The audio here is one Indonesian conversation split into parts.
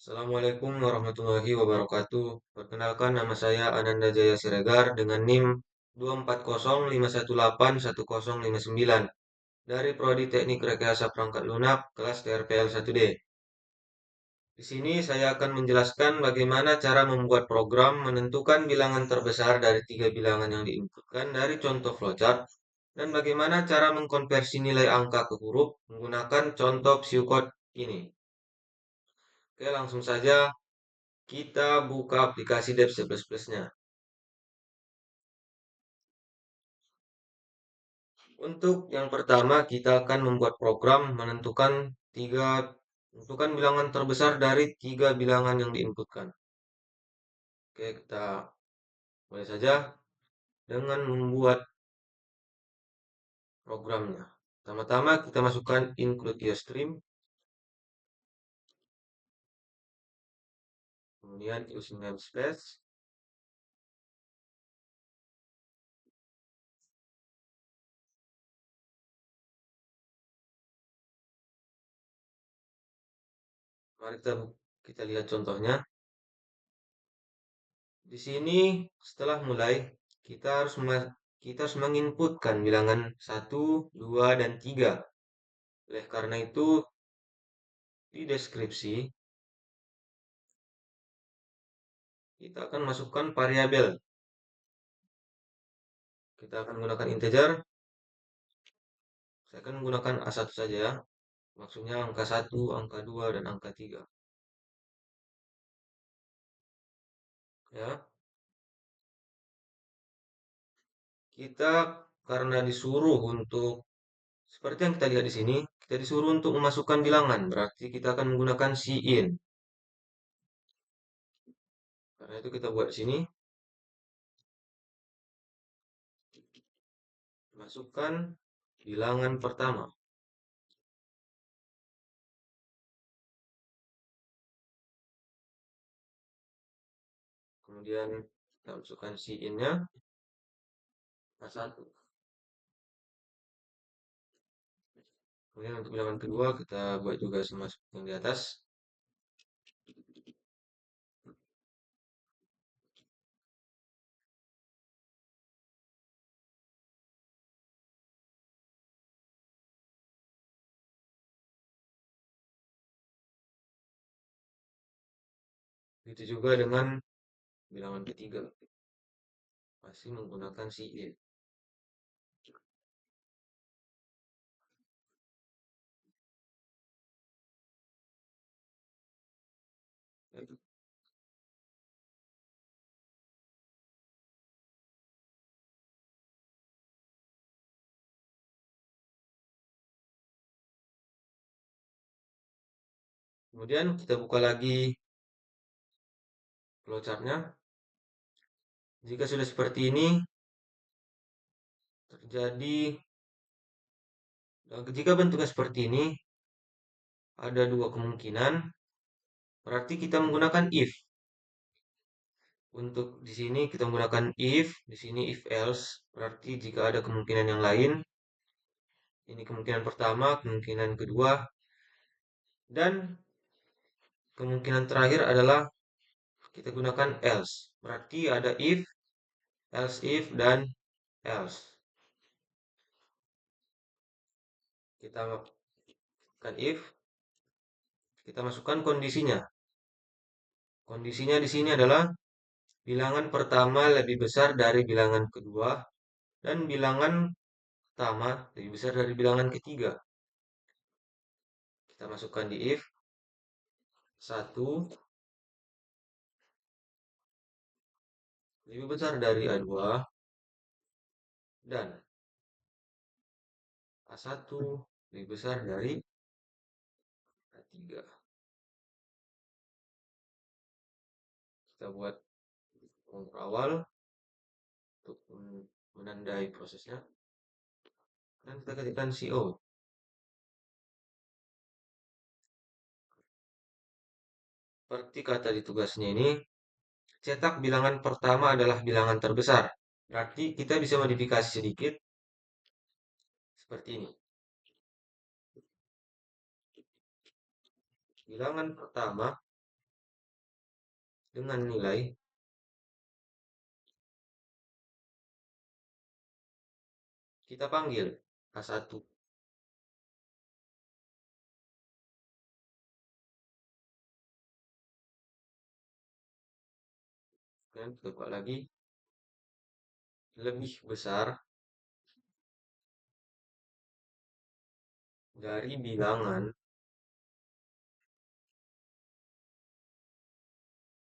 Assalamualaikum warahmatullahi wabarakatuh. Perkenalkan nama saya Ananda Jaya Siregar dengan NIM 24051810059 dari Prodi Teknik Rekayasa Perangkat Lunak kelas TRPL 1D. Di sini saya akan menjelaskan bagaimana cara membuat program menentukan bilangan terbesar dari tiga bilangan yang diinputkan dari contoh flowchart dan bagaimana cara mengkonversi nilai angka ke huruf menggunakan contoh pseudocode ini. Oke, langsung saja kita buka aplikasi Dev C++-nya. Untuk yang pertama, kita akan membuat program menentukan bilangan terbesar dari tiga bilangan yang diinputkan. Oke, kita mulai saja dengan membuat programnya. Pertama-tama kita masukkan include geostream, kemudian use namespace, mari kita lihat contohnya. Di sini setelah mulai kita harus menginputkan bilangan 1, 2, dan 3. Oleh karena itu di deskripsi kita akan masukkan variabel. Kita akan menggunakan integer. Saya akan menggunakan A1 saja ya. Maksudnya angka 1, angka 2, dan angka 3. Ya. Kita karena disuruh untuk seperti yang kita lihat di sini, kita disuruh untuk memasukkan bilangan. Berarti kita akan menggunakan cin. Karena itu kita buat di sini. Masukkan bilangan pertama. Kemudian kita masukkan cin-nya A1. Kemudian untuk bilangan kedua kita buat juga sama seperti yang di atas. Begitu juga dengan bilangan ketiga. Masih menggunakan cin. Kemudian kita buka lagi flowchart-nya. Jika sudah seperti ini, jika bentuknya seperti ini, ada dua kemungkinan. Berarti kita menggunakan if. Untuk di sini kita menggunakan if, di sini if else. Berarti jika ada kemungkinan yang lain, ini kemungkinan pertama, kemungkinan kedua, dan kemungkinan terakhir adalah kita gunakan else. Berarti ada if, else if, dan else. Kita masukkan if, kita masukkan kondisinya. Kondisinya di sini adalah bilangan pertama lebih besar dari bilangan kedua dan bilangan pertama lebih besar dari bilangan ketiga. Kita masukkan di if 1 lebih besar dari A2 dan A1 lebih besar dari A3. Kita buat untuk awal untuk menandai prosesnya dan kita ketikkan CO. Seperti kata di tugasnya ini, cetak bilangan pertama adalah bilangan terbesar. Berarti kita bisa modifikasi sedikit seperti ini. Bilangan pertama dengan nilai, kita panggil A1. Dan coba lagi, lebih besar dari bilangan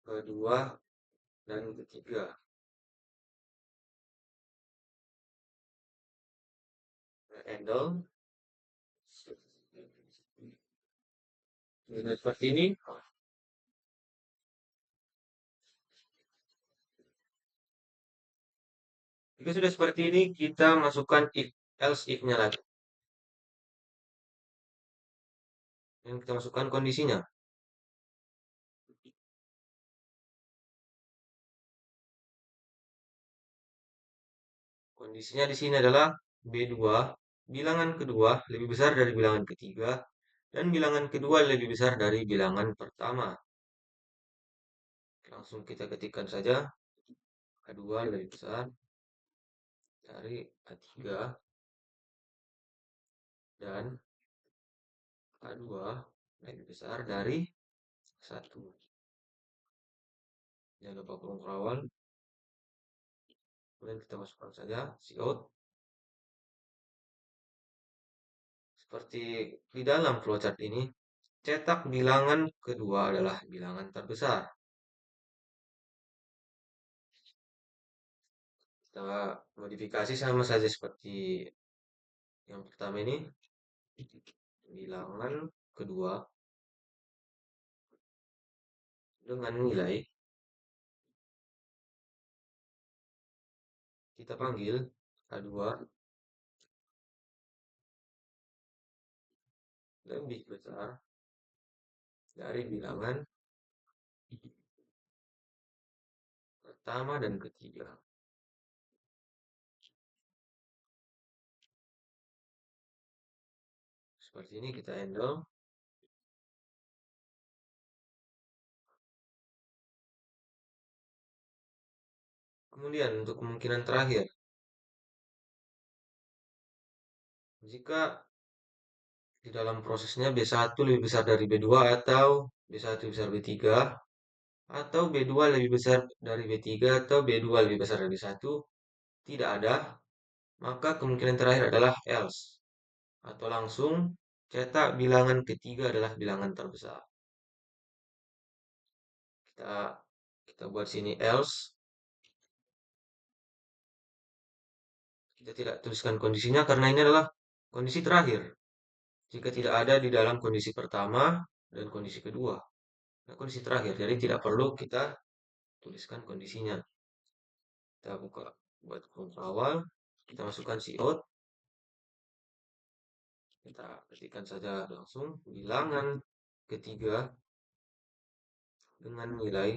kedua dan ketiga. Handle seperti ini. Jika sudah seperti ini, kita masukkan if, else if-nya lagi. Dan kita masukkan kondisinya. Kondisinya di sini adalah B2, bilangan kedua lebih besar dari bilangan ketiga, dan bilangan kedua lebih besar dari bilangan pertama. Langsung kita ketikkan saja, A2 lebih besar dari A3, dan A2 lebih besar dari 1. Jangan lupa kurung awal. Kemudian kita masukkan saja cout. Seperti di dalam flowchart ini, cetak bilangan kedua adalah bilangan terbesar. Kita modifikasi sama saja seperti yang pertama ini. Bilangan kedua dengan nilai, kita panggil A2 lebih besar dari bilangan pertama dan ketiga. Seperti ini kita handle. Kemudian untuk kemungkinan terakhir, jika di dalam prosesnya B1 lebih besar dari B2 atau B1 lebih besar B3 atau B2 lebih besar dari B3 atau B2 lebih besar dari B1 tidak ada, maka kemungkinan terakhir adalah else atau langsung cetak bilangan ketiga adalah bilangan terbesar. Kita kita buat sini else. Kita tidak tuliskan kondisinya karena ini adalah kondisi terakhir. Jika tidak ada di dalam kondisi pertama dan kondisi kedua. Nah, kondisi terakhir, jadi tidak perlu kita tuliskan kondisinya. Kita buka buat kurung awal, kita masukkan cout, kita ketikkan saja langsung bilangan ketiga dengan nilai,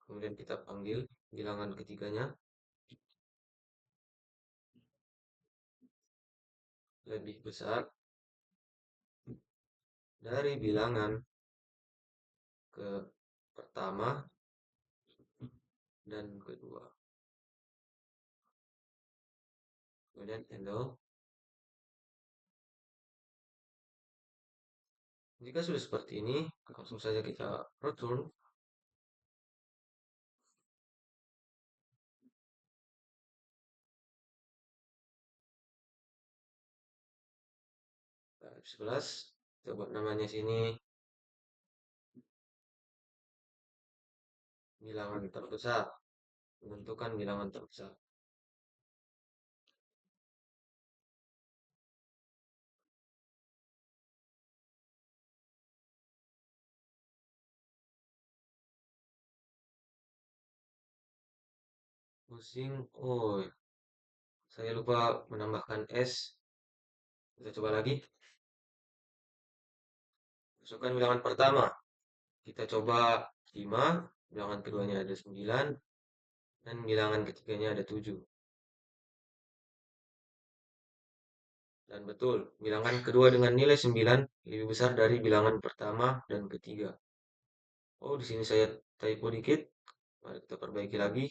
kemudian kita panggil bilangan ketiganya lebih besar dari bilangan ke pertama dan kedua. Kemudian handle. Jika sudah seperti ini, langsung saja kita return. F11, kita buat namanya sini bilangan terbesar, menentukan bilangan terbesar. Pusing, oh saya lupa menambahkan S. Kita coba lagi. Masukkan bilangan pertama, kita coba 5, bilangan keduanya ada 9, dan bilangan ketiganya ada 7. Dan betul, bilangan kedua dengan nilai 9 lebih besar dari bilangan pertama dan ketiga. Oh, di sini saya typo dikit. Mari kita perbaiki lagi.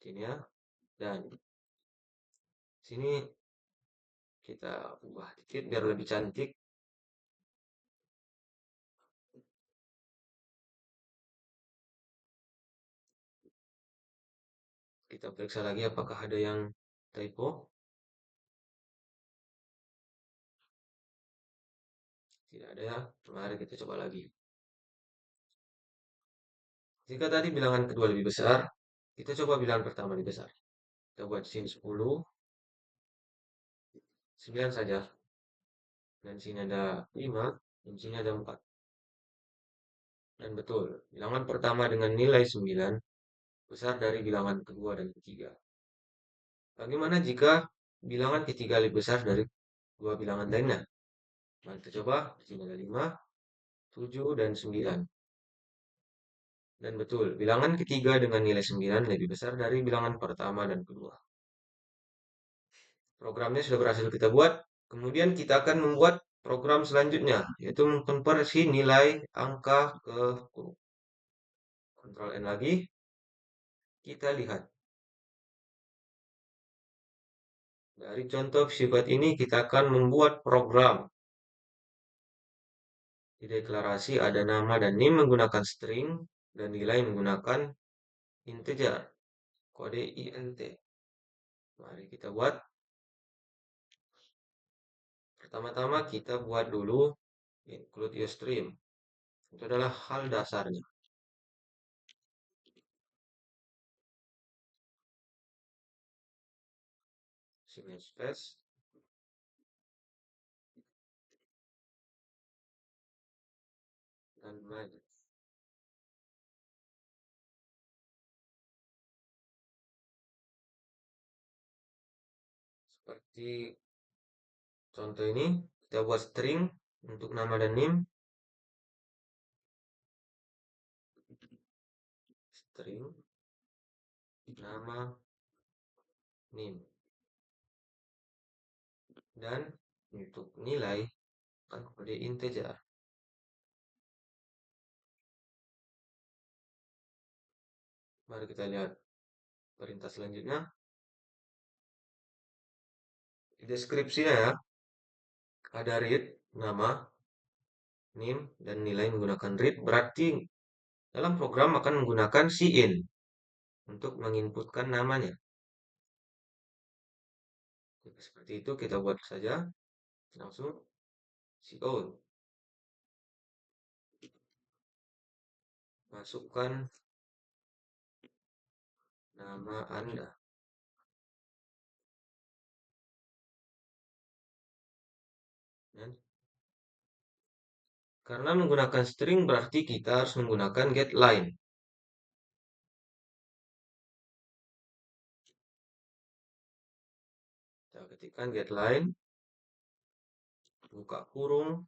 Sini ya. Dan sini kita ubah dikit biar lebih cantik. Kita periksa lagi apakah ada yang typo. Tidak ada ya. Mari kita coba lagi. Jika tadi bilangan kedua lebih besar, kita coba bilangan pertama lebih besar. Kita buat sini 10, 9 saja. Dan sini ada 5, dan sini ada 4. Dan betul, bilangan pertama dengan nilai 9 besar dari bilangan kedua dan ketiga. Bagaimana jika bilangan ketiga lebih besar dari dua bilangan lainnya? Mari kita coba. Di sini ada 5, 7, dan 9. Dan betul, bilangan ketiga dengan nilai 9 lebih besar dari bilangan pertama dan kedua. Programnya sudah berhasil kita buat. Kemudian kita akan membuat program selanjutnya, yaitu mengkonversi nilai angka ke huruf. Ctrl N lagi. Kita lihat. Dari contoh sifat ini kita akan membuat program. Di deklarasi ada nama dan NIM menggunakan string dan nilai menggunakan integer, kode int. Mari kita buat. Pertama-tama kita buat dulu include UStream. Itu adalah hal dasarnya. Sini space dan minus. Seperti contoh ini, kita buat string untuk nama dan NIM. String, nama, NIM. Dan untuk nilai, kan kode integer. Mari kita lihat perintah selanjutnya. Di deskripsinya ya, ada read, nama, NIM, dan nilai menggunakan read. Berarti dalam program akan menggunakan cin untuk menginputkan namanya. Seperti itu kita buat saja langsung cout. Masukkan nama Anda. Dan karena menggunakan string berarti kita harus menggunakan getLine. Kita ketikkan getLine, buka kurung,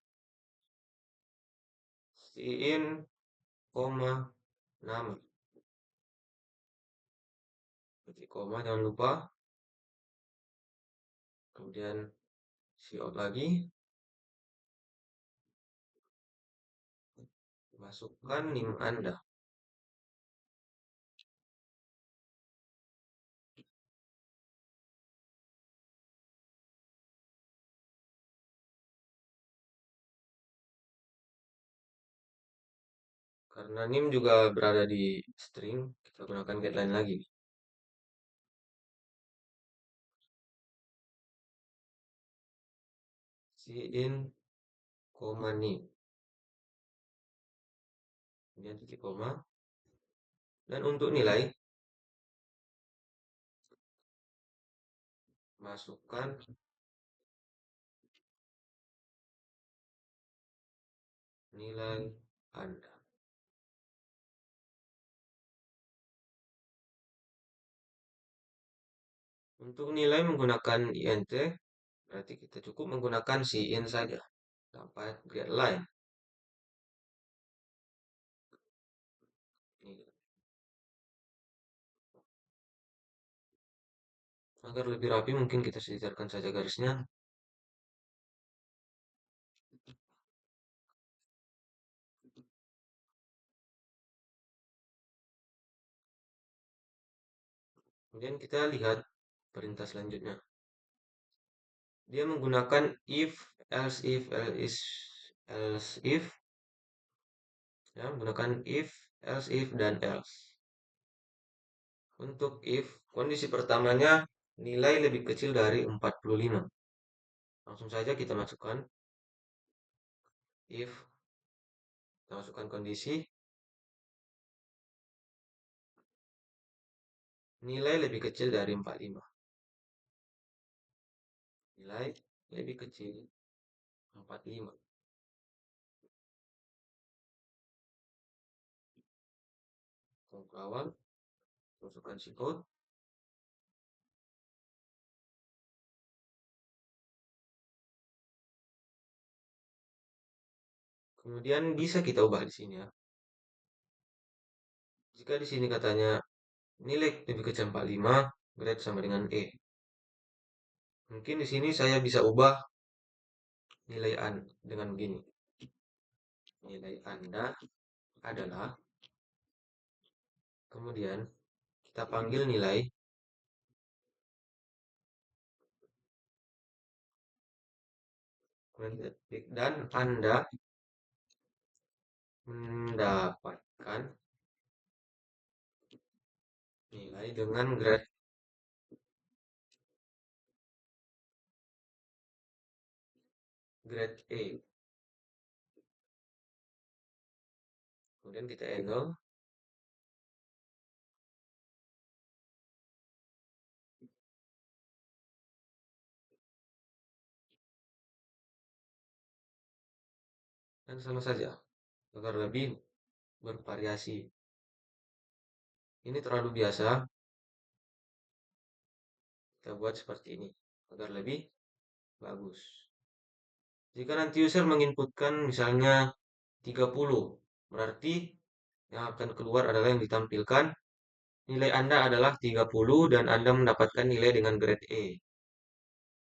cin, koma, nama. Ketik koma jangan lupa. Kemudian cout lagi. Masukkan NIM Anda. Karena NIM juga berada di string, kita gunakan getLine lagi. Cin, koma, NIM. Kemudian titik koma. Dan untuk nilai, masukkan nilai Anda. Untuk nilai menggunakan int, berarti kita cukup menggunakan cin saja. Sampai getLine. Agar lebih rapi mungkin kita sesuaikan saja garisnya. Kemudian kita lihat perintah selanjutnya. Dia menggunakan if, else if, ya, menggunakan if, else if, dan else. Untuk if, kondisi pertamanya nilai lebih kecil dari 45. Langsung saja kita masukkan if, kita masukkan kondisi nilai lebih kecil dari 45. Nilai lebih kecil 45. Untuk awal, masukkan si code. Kemudian bisa kita ubah di sini ya. Jika di sini katanya nilai lebih kecil 45, grade sama dengan E. Mungkin di sini saya bisa ubah nilai Anda dengan begini. Nilai Anda adalah, kemudian kita panggil nilai, dan Anda mendapatkan nilai dengan grade E. Kemudian kita equal, dan sama saja agar lebih bervariasi. Ini terlalu biasa, kita buat seperti ini agar lebih bagus. Jika nanti user menginputkan misalnya 30, berarti yang akan keluar adalah yang ditampilkan. Nilai Anda adalah 30 dan Anda mendapatkan nilai dengan grade E.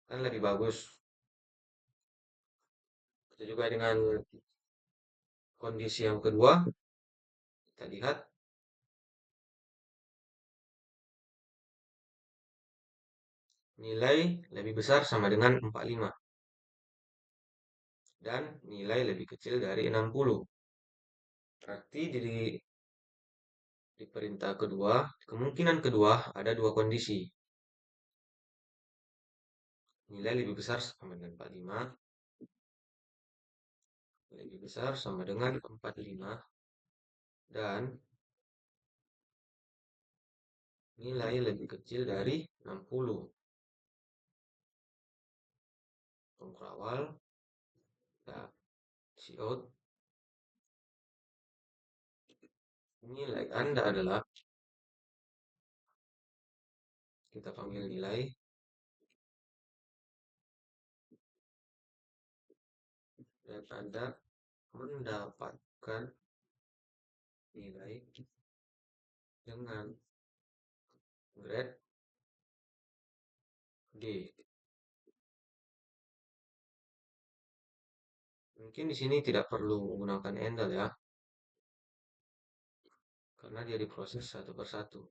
Kan lebih bagus. Kita juga dengan kondisi yang kedua, kita lihat nilai lebih besar sama dengan 45 dan nilai lebih kecil dari 60. Berarti di perintah kedua, kemungkinan kedua ada dua kondisi. Nilai lebih besar sama dengan 45, lebih besar sama dengan 45, dan nilai lebih kecil dari 60. Untuk awal, kita cout. Nilai Anda adalah, kita panggil nilai, dan Anda mendapatkan nilai dengan grade D. Mungkin di sini tidak perlu menggunakan handle ya, karena dia diproses satu persatu.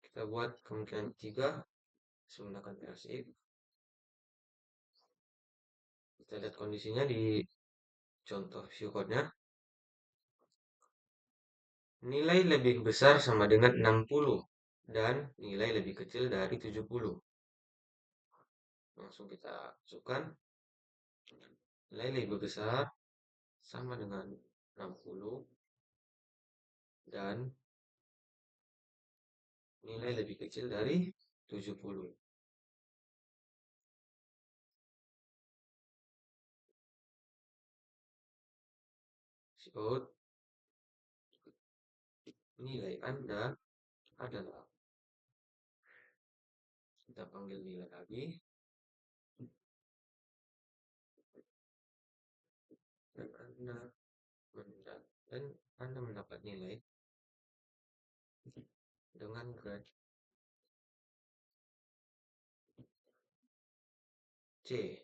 Kita buat kemungkinan 3 menggunakan else if. Kita lihat kondisinya di contoh view code-nya. Nilai lebih besar sama dengan 60 dan nilai lebih kecil dari 70. Langsung kita masukkan nilai lebih besar sama dengan 60 dan nilai lebih kecil dari 70. So, nilai Anda adalah, kita panggil nilai lagi, dan Anda mendapat nilai dengan grade C.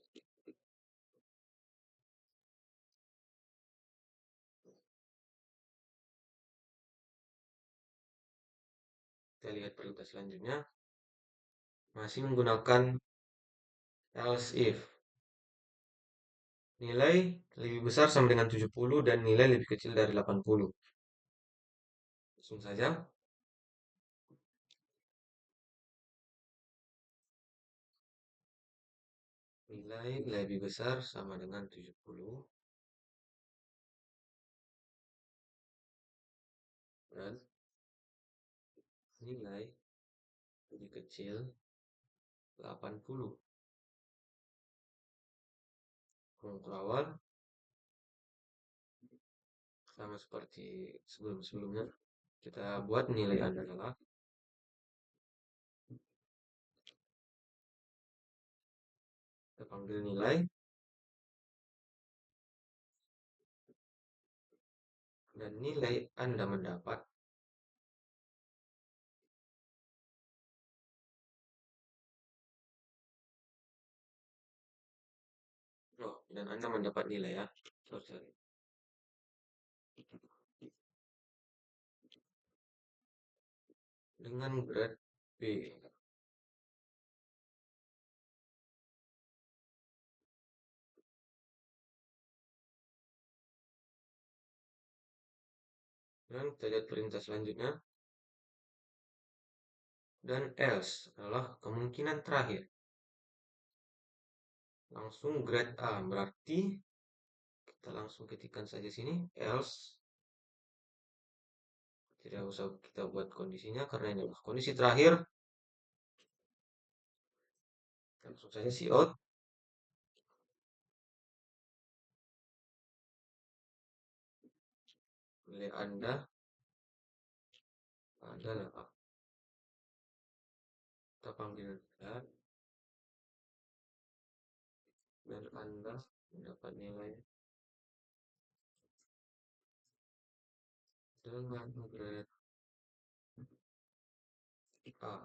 Kita lihat perintah selanjutnya. Masih menggunakan else if. Nilai lebih besar sama dengan 70 dan nilai lebih kecil dari 80. Langsung saja. Nilai lebih besar sama dengan 70 dan nilai lebih kecil 80. Ruang awal sama seperti sebelum-sebelumnya. Kita buat nilai Anda adalah, kita panggil nilai, dan nilai Anda mendapat dan Anda mendapat nilai ya. Sorry. Dengan grade B. Dan kita lihat perintah selanjutnya. Dan else adalah kemungkinan terakhir. Langsung grade A. Berarti kita langsung ketikkan saja sini. Else. Tidak usah kita buat kondisinya karena ini adalah kondisi terakhir. Langsung saja out. Nilai Anda adalah, kita panggil dan Anda mendapat nilai dengan grade A.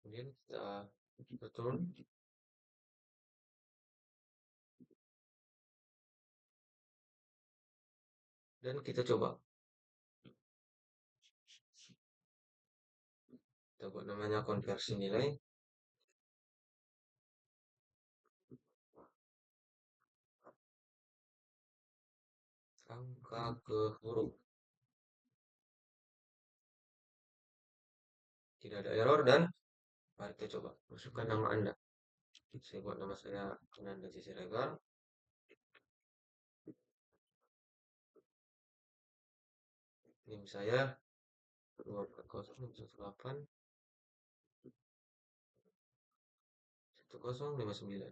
Kemudian kita turun. Dan kita coba. Kita buat namanya konversi nilai. Angka ke huruf. Tidak ada error dan mari kita coba masukkan nama Anda. Saya buat nama saya Ananda C. Siregar. NIM saya 24018 1059.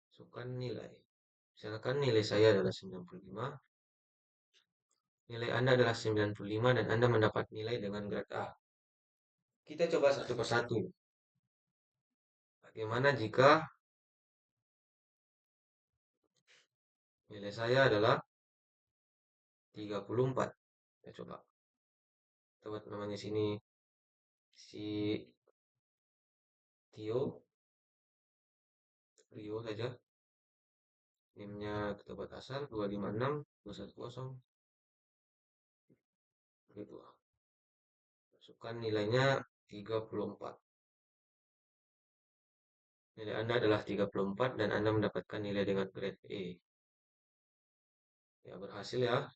Masukkan nilai. Misalkan nilai saya adalah 95. Nilai Anda adalah 95 dan Anda mendapat nilai dengan grade A. Kita coba satu persatu. Bagaimana jika nilai saya adalah 34? Kita coba. Kita buat namanya sini si Tio. Rio saja. NIM-nya kita buat asal 256 210. Gitu. Masukkan nilainya 34. Nilai Anda adalah 34 dan Anda mendapatkan nilai dengan grade E. Ya, berhasil ya.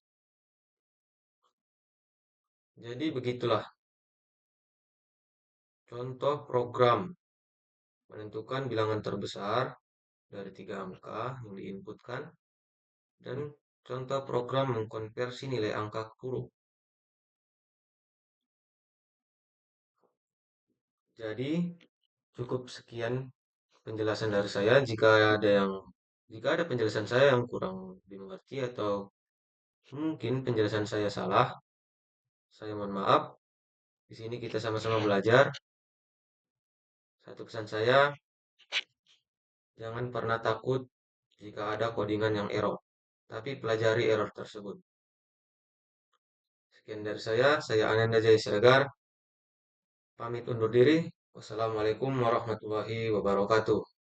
Jadi begitulah contoh program menentukan bilangan terbesar dari 3 angka yang diinputkan dan contoh program mengkonversi nilai angka ke huruf. Jadi cukup sekian penjelasan dari saya. Jika ada penjelasan saya yang kurang dimengerti atau mungkin penjelasan saya salah, saya mohon maaf. Di sini kita sama-sama belajar. Satu pesan saya, jangan pernah takut jika ada codingan yang error, tapi pelajari error tersebut. Sekian dari saya Ananda Jaya Siregar, pamit undur diri. Wassalamualaikum warahmatullahi wabarakatuh.